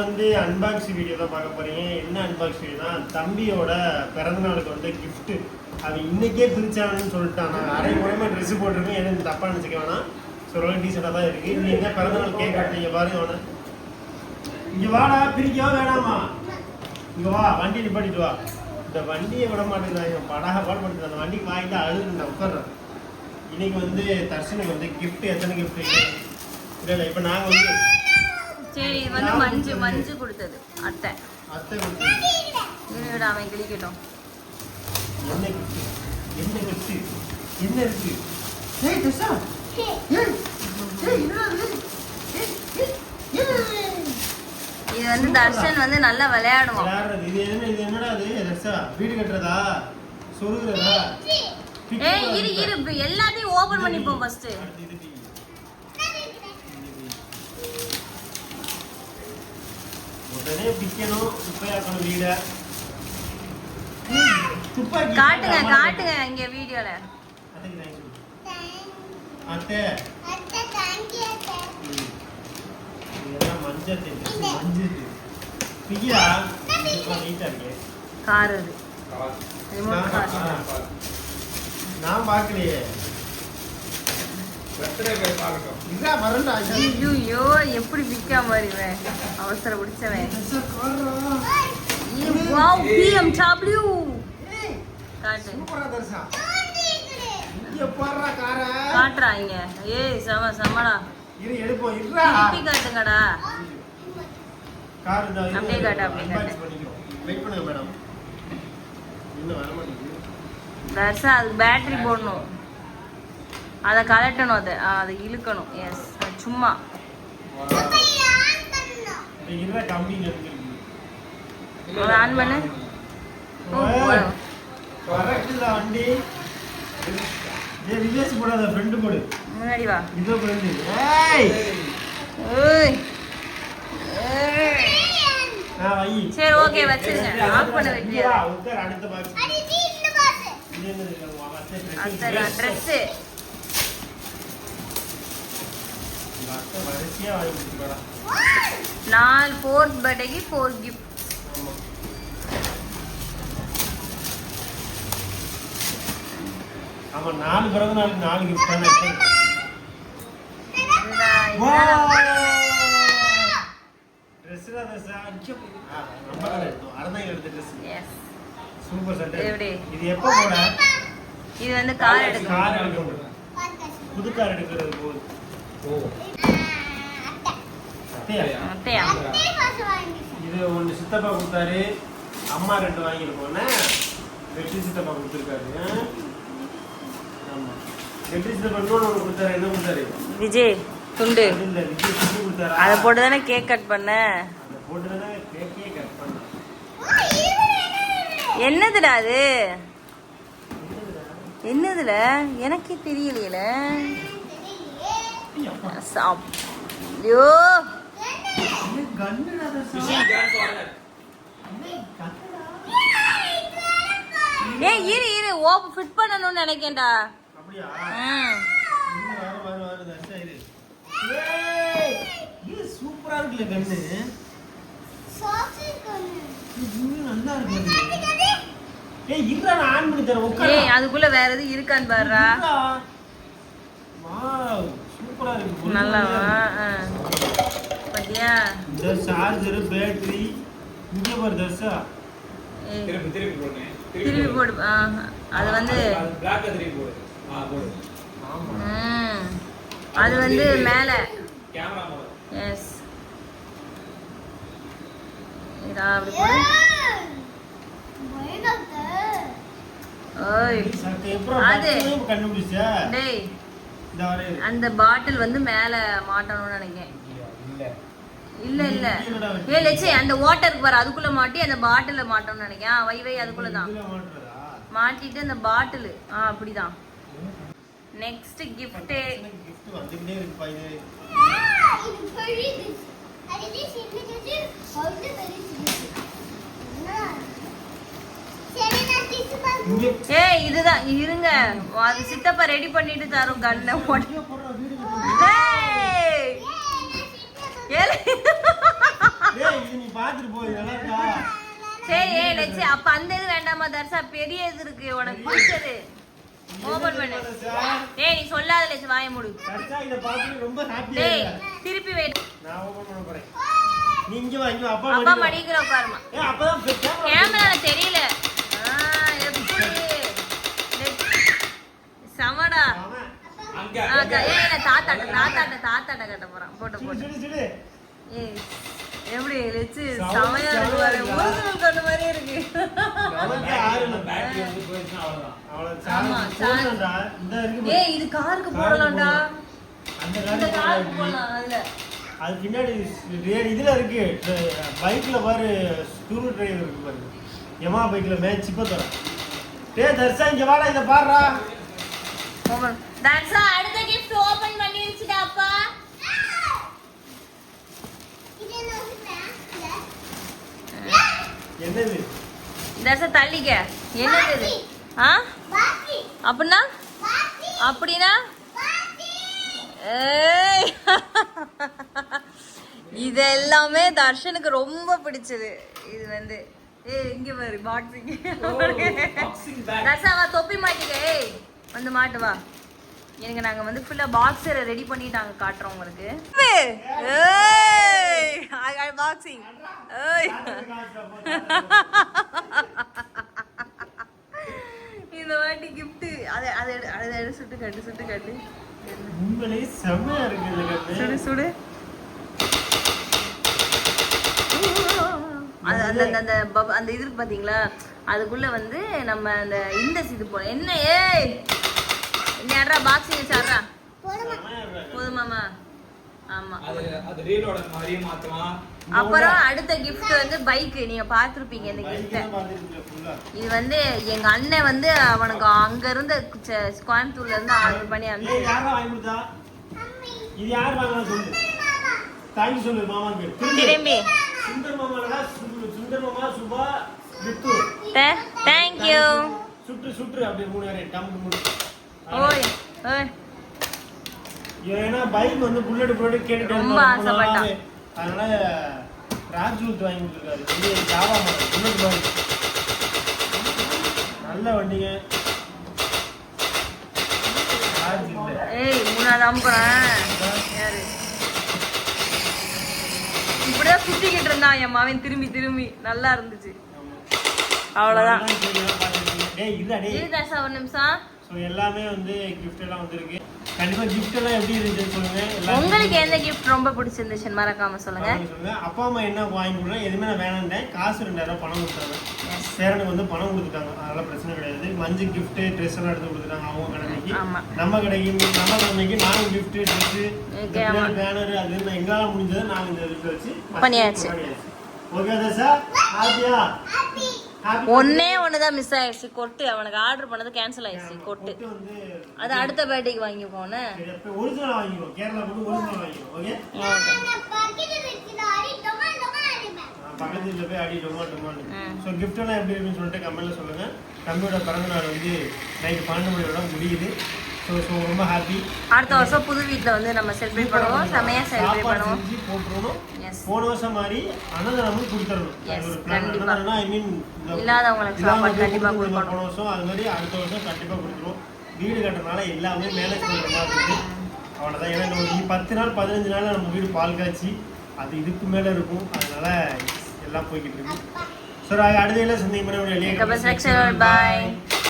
வந்து unboxing video தான் பார்க்க போறீங்க. என்ன அன்பாக்ஸ் வீடியோனா தம்பியோட பிறந்த நாளுக்கு வந்து கிஃப்ட். அது இன்னைக்கே பிரிச்சானு சொல்லிட்டான். நான் அரை மூலமா ட்ரெஸ் போட்டிருக்கேன், எனக்கு தப்பா நினைச்சுக்க வேணாம். சொல்ல டீசெண்டா தான் இருக்கு. நீ எங்க பிறந்த நாள் கேக் காட்டுறீங்க பாருங்க. அவனை இங்க வாடா, பிரிக்கவா வேணாமா? இங்க வா, வண்டி நிப்பாட்டிட்டு வா. இந்த வண்டியை விட மாட்டேங்கிறாங்க, படாக பாடு பண்ணுறது. அந்த வண்டிக்கு வாங்கிட்டு அழுது நான் உட்காடுறேன். இன்னைக்கு வந்து தர்ஷனுக்கு வந்து கிஃப்ட். எத்தனை கிஃப்ட் இல்லை இப்போ நாங்கள் வந்து சரி வந்து மஞ்சு மஞ்சு கொடுத்தது அத்தை கொடுத்தது. அவன் கிளிக்கட்டும். என்ன கிஃப்ட், என்ன கிஃப்ட், என்ன இருக்கு? இது வந்து தர்ஷன் வந்து நல்லா விளையாடுவான். இது என்ன, இது என்னடா அது? தர்ஷா வீடு கட்டுறதா, சொருகுறதா? ஏய் இரு இரு, எல்லாத்தையும் ஓபன் பண்ணிப்போம் ஃபர்ஸ்ட். உடனே பிக்கணும், சுப்பையாக்கணும் வீட. காட்டுங்க காட்டுங்க இங்க வீடியோல. அத்தை இதெல்லாம் மஞ்சள் மஞ்சள் பிக்கியா நீட்டா இருக்கு. கார் அது ரிமோட் கார். நான் பார்க்கலையே. ஐயோ எப்படி விக்காம வருவேன், அவசர பிடிச்சவன். வாவ் BMW காட்டு. காட்டுறாங்க. ஏய் செம செமடா. இரு எடுப்போம். இருடா, திருப்பி காட்டுங்கடா. கார் இந்த அப்படியே காட்டு, அப்படியே காட்டு. வெயிட் பண்ணுங்க மேடம். இன்னும் வர மாட்டேங்குது. தர்ஷா அதுக்கு பேட்டரி போடணும், அதை கலட்டணும், அதை இழுக்கணும். எஸ் சும்மா இருடா, கம்பிங்க இருக்கு. அதை ஆன் பண்ணு. வரக்குதா வண்டி. ஏய் ரிவர்ஸ் போடாத, ஃப்ரண்ட் போடு. முன்னாடி வா. இதோ ஃப்ரண்ட். ஏய் ஏய் வை. சரி ஓகே வச்சிருங்க. ஆஃப் பண்ண வெட்டியா. உட்கார், அடுத்த பாக்ஸ். அடி ஜி இந்த பாக்ஸ். இது என்னது? அத்தர Dress. அத்தை வரிசையா வாங்கி கொடுத்துடா. 4th பர்த்டேக்கு 4 gift. ஆமா. ஆமா 4 பிறந்த நாளுக்கு 4 gift தானே இருக்கு. ட்ரெஸ்ஸா தர்ஷா. நம்ம கடை எடுத்தோம், அரந்தாங்க எடுத்த ட்ரெஸ். எஸ் சூப்பர் சட்டை. எப்படி? இது எப்போ போட? இது வந்து கார் எடுக்கணும். கார் எடுக்கணும், புது கார் எடுக்கிறது போது. ஓ அத்தையா? அத்தையா? அத்தை பாக்ஸ் வாங்கி. இது ஒன்று சித்தப்பா கொடுத்தாரு, அம்மா 2 வாங்கியிருக்கோன்னே வெற்றி சித்தப்பா கொடுத்துருக்காரு. ஆமாம், வெற்றி சித்தப்பா இன்னொன்று ஒன்று கொடுத்தாரு. என்ன கொடுத்தாரு? விஜய் துண்டு. இல்லை, விஜய் துண்டு கொடுத்தாரு. அதை போட்டு தானே கேக் கட் பண்ண. அதை போட்டு தானே கேக்கே கட் பண்ண. என்னதுடா அது? என்னதுல எனக்கே தெரியலையில. ஐயோ ஏய் இரு இரு, ஓப் ஃபிட் பண்ணணும்னு நினைக்கேன்டா. அப்படியா? சூப்பரா இருக்குல்ல கண்ணு. நல்லா இருக்கு. ஏய் இருடா, நான் ஆன் பண்ணி தரேன். உட்காரு. ஏய் அதுக்குள்ள வேற எது இருக்கான்னு பாருடா. வாவ் சூப்பரா இருக்கு. நல்லா பாத்தியா? இந்த சார்ஜர், பேட்டரி இங்க பாரு தர்ஷா. திருப்பி போடுங்க. திருப்பி போடு. அது வந்து பிளாக் திருப்பி போடு. போடு. ஆமா, அது வந்து மேல கேமரா மோட். எஸ் இதா அப்படி போடு. ஓய் சட்டை எப்பறா அது கண்டுபிடிச்சா? டேய் இந்த வரை அந்த பாட்டில் வந்து மேல மாட்டணும்னு நினைக்கிறேன். இல்ல இல்ல இல்ல ஏ லெச்சே, அந்த வாட்டருக்கு பாரு, அதுக்குள்ள மாட்டி அந்த பாட்டில மாட்டணும்னு நினைக்கிறேன். வை வை அதுக்குள்ள தான் இதுல மாட்டறதா? மாட்டிட்டு அந்த பாட்டில் அப்படிதான். Next gift. gift வந்துட்டே இருக்கு பையனே. இது பெரியது. அடி சின்னது ஹவுஸ் பெரியது. சரி நான் கிஸ் பண்ணு. ஏய் இதுதான் இருங்க, அது சித்தப்பா ரெடி பண்ணிட்டு தரோம் கண்ணை போட்டு. போடுற வீடு. ஏய் ஏலே ஏய் இது நீ பாத்துட்டு போய் நல்லா இருக்கா? சரி ஏய் லட்சு அப்ப அந்த இது வேண்டாமா தர்சா பெரிய இது இருக்கு உனக்கு பிடிச்சது ஓபன் பண்ணு ஏய் நீ சொல்லாத லட்சு வாயை மூடு கரெக்டா இத பார்த்து ரொம்ப ஹாப்பியா டேய் இருக்கா? திருப்பி வை நான் ஓபன் பண்ண போறேன். நீ இங்க வா இங்க வா, அப்பா அப்பா மடியில வா. மடிக்கிற உட்காருமா ஏய் அப்பதான் கேமரா கேமரால தெரியல எப்படி சமடா அவன் அங்க ஏய் தாத்தாட்ட கட்ட போறான் போட்டு சுடு போட்டு சுடு சுடு. ஏய் எப்படி லட்சு சம- சமையா இருக்கு பாரு சமையா முருகன் கொண்ட மாதிரியே இருக்கு அவனுக்கு ஆறு பேட்டரி வந்து போயிடுச்சுன்னா அவ்வளவுதான். அவ்வளவு ஆமா, சார்ஜ் போடுறா. இந்த இருக்கு பாரு. ஏய் இது காருக்கு போடலாம்டா அந்த இந்த கார் காருக்கு போடலாம் அதுல அது பின்னாடி இதுல இருக்கு பைக்ல பாரு ஸ்க்ரூ டிரைவர் இருக்கு பாரு யமா பைக்ல மேட்ச் இப்ப தர டேய் தர்ஷா இங்க வாடா இத பாருடா ஓபன் தர்சா அடுத்த கிஃப்ட் ஓபன் பண்ணிருச்சுடா அப்பா இது என்ன சொல்றேன் என்னது தர்சா தள்ளிக்க என்னது இது ஆ பாத்தி அப்படின்னா பாத்தி அப்படின்னா பாத்தி ஏய் இது எல்லாமே தர்ஷனுக்கு ரொம்ப பிடிச்சது இது வந்து ஏய் இங்க பாரு பாக்ஸிங் Boxing bag. தர்ஷா வா தொப்பி மாட்டிக்க ஏய் வந்து மாட்டு வா எனக்கு நாங்க வந்து ஃபுல்லா பாக்ஸரை ரெடி பண்ணிட்டாங்க காட்டுறோம் உங்களுக்கு ஏய் ஐ பாக்ஸிங் ஏய் இந்த வாட்டி கிஃப்ட் அதை சுட்டு கட்டு உண்மையிலேயே செம்மையா இருக்கு இந்த கட்டு சுடு அது அந்த அந்த அந்த அந்த இது இருக்கு பாத்தீங்களா அதுக்குள்ள வந்து நம்ம அந்த இந்த இது போல என்ன ஏய் என்னடா பாக்ஸிங் வச்சாரா செம்மையா இருக்கு. போதுமாமா ஆமா அது ரீலோட மாதிரியே மாத்தலாம். அப்புறம் அடுத்த gift வந்து பைக் நீங்க பாத்திருப்பீங்க இந்த பைக் gift தான் பாத்துட்டு ஃபுல்லா இது வந்து எங்க அண்ணன் வந்து அவனுக்கு அங்க இருந்து கோயம்புத்தூர்ல இருந்து ஆர்டர் பண்ணி ஏய் அனுப்பிச்சு யாரா வாங்கி கொடுத்தா இது யார் வாங்குனா சொல்லு தேங்க் சொல்லு மாமாக்கு திரும்பி சுந்தர் மாமாடா சுந்தர் மாமா சுபா வித்து தேங்க்யூ சுற்று அப்படியே மூணு பேரே டம்ப் மூணு ஓய் ஓய் ஏன்னா பைக் வந்து புல்லட் கேட்டுட்டு ரொம்ப ஆசைப்பட்டான். அதனால ராஜூத் வாங்கி கொடுத்துருக்காரு இது ஜாவா மாடல் புல்லட் பைக் நல்ல வண்டிங்க சார்ஜ் இல்லை ஏய் மூணாவது அம்புறேன் யாரு இப்படிதான் சுத்திக்கிட்டு இருந்தான் என் மவன் திரும்பி நல்லா இருந்துச்சு அவ்வளவுதான் டேய் இதா டேய் இது தர்ஷா ஒரு நிமிஷம் ஸோ எல்லாமே வந்து gift எல்லாம் வந்திருக்கு கண்டிப்பா gift எல்லாம் எப்படி இருந்துச்சுன்னு சொல்லுங்க எல்லாரும் உங்களுக்கு எந்த gift ரொம்ப பிடிச்சிருந்துச்சுன்னு மறக்காம சொல்லுங்க சொல்லுங்க அப்பா அம்மா என்ன வாங்கி கொடுத்தா எதுவுமே நான் வேணாண்டேன் காசு 2000 பணம் கொடுத்தாங்க சேரனுக்கு வந்து பணம் கொடுத்துட்டாங்க அதெல்லாம் பிரச்சனை கிடையாது மஞ்சு gift ட்ரெஸ் எல்லாம் எடுத்து கொடுத்துட்டாங்க அவங்க கடைக்கு ஆமா. நம்ம கடைக்கு நம்ம கடைக்கு நானும் gift ட்ரெஸ் Okay, ஆமா. பேனர் அது எங்களால முடிஞ்சதை நாங்க இந்த இதுல வச்சு பண்ணியாச்சு. ஓகே சார் ஹாப்பியா ஹாப்பி ஹாப்பி ஒன்னே ஒண்ணுதான் மிஸ் ஆயிடுச்சு கொட்டு அவனுக்கு ஆர்டர் பண்ணது கேன்சல் ஆயிடுச்சு கொட்டு வந்து அது அடுத்த பர்த்டேக்கு வாங்கி போனேன் ஒரிஜினல் வாங்கிக்கோ கேரளா போட்டு ஒரிஜினல் வாங்கிக்கோ ஓகே நான் பாக்கெட்ல வச்சிருந்தா அடி டொமா டொமா அடிப்பேன் பக்கத்து வீட்டில் போய் அடி டொமா டொமான்னு ம். ஸோ gift எல்லாம் எப்படி இருக்குன்னு சொல்லிட்டு கமெண்ட்ல சொல்லுங்க தம்பியோட பிறந்த நாள் வந்து நைட்டு 12 மணியோட முடியுது ஸோ ரொம்ப ஹாப்பி அடுத்த வருஷம் புது வீட்ல வந்து நம்ம செலிப்ரேட் பண்ணுவோம் செமையா செலிப்ரேட் பண்ணுவோம் போட்டுருவோம் எஸ் போன வருஷம் மாதிரி அன்னதானமும் கொடுத்துடணும் Yes, அது ஒரு plan. கண்டிப்பா. அன்னதானம்னா I mean இல்லாதவங்களுக்கு சாப்பாடு கண்டிப்பா கொடுத்துருந்தோம் கொடுக்கணும். போன வருஷம் அது மாதிரி அடுத்த வருஷம் கண்டிப்பா கொடுத்துருவோம் வீடு கட்டுறதுனால எல்லாமே மேனேஜ் பண்ற மாதிரி இருக்கு அவ்வளோதான் ஏன்னா நம்ம 10 நாள் 15 நாள் நம்ம வீடு பால் காய்ச்சி அது இதுக்கு மேல இருக்கும் அதனால எல்லாம் போய்கிட்டு இருக்கு ஸோ அடுத்த சந்தை முறை Bye.